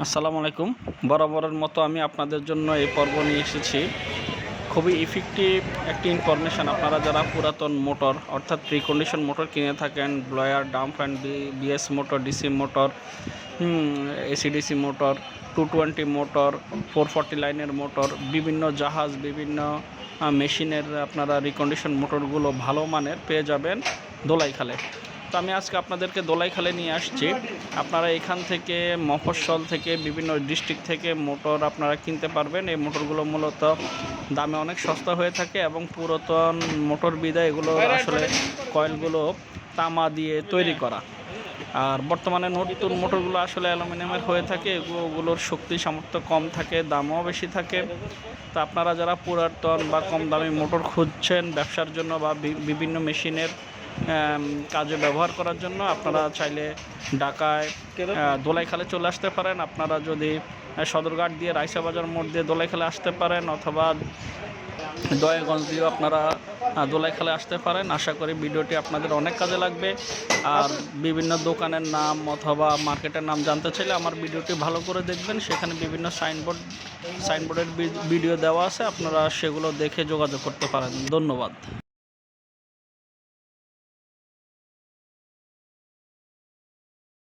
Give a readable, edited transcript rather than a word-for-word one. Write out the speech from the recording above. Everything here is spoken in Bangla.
আসসালামু আলাইকুম। বরাবরের মতো আমি আপনাদের জন্য এই পর্ব নিয়ে এসেছি খুবই ইফেক্টিভ একটি ইনফরমেশান। আপনারা যারা পুরাতন মোটর অর্থাৎ প্রিকন্ডিশন মোটর কিনে থাকেন, ব্লয়ার, ডাম্প and BS motor, DC motor, AC DC motor, 220 motor, 440 লাইনের মোটর, বিভিন্ন জাহাজ, বিভিন্ন মেশিনের আপনারা রিকন্ডিশন মোটরগুলো ভালো মানের পেয়ে যাবেন দোলাইখালে। তো আমি আজকে আপনাদেরকে দোলাইখালে নিয়ে আসছি। আপনারা এখান থেকে মফস্বল থেকে বিভিন্ন ডিস্ট্রিক্ট থেকে মোটর আপনারা কিনতে পারবেন। এই মোটরগুলো মূলত দামে অনেক সস্তা হয়ে থাকে এবং পুরাতন মোটর বিদায় এগুলো আসলে কয়েলগুলো তামা দিয়ে তৈরি করা। আর বর্তমানে নতুন মোটরগুলো আসলে অ্যালুমিনিয়ামের হয়ে থাকে, এগুলোর শক্তি সামর্থ্য কম থাকে, দামও বেশি থাকে। তো আপনারা যারা পুরাতন বা কম দামি মোটর খুঁজছেন ব্যবসার জন্য বা বিভিন্ন মেশিনের কাজে ব্যবহার করার জন্য, আপনারা চাইলে ঢাকায় দোলাইখালে চলে আসতে পারেন। আপনারা যদি সদরঘাট দিয়ে রাইসা বাজার মোড় দিয়ে দোলাইখালে আসতে পারেন, অথবা দয়াগঞ্জ দিয়েও আপনারা দোলাইখালে আসতে পারেন। আশা করি ভিডিওটি আপনাদের অনেক কাজে লাগবে। আর বিভিন্ন দোকানের নাম অথবা মার্কেটের নাম জানতে চাইলে আমার ভিডিওটি ভালো করে দেখবেন। সেখানে বিভিন্ন সাইনবোর্ডের ভিডিও দেওয়া আছে, আপনারা সেগুলো দেখে যোগাযোগ করতে পারেন। ধন্যবাদ।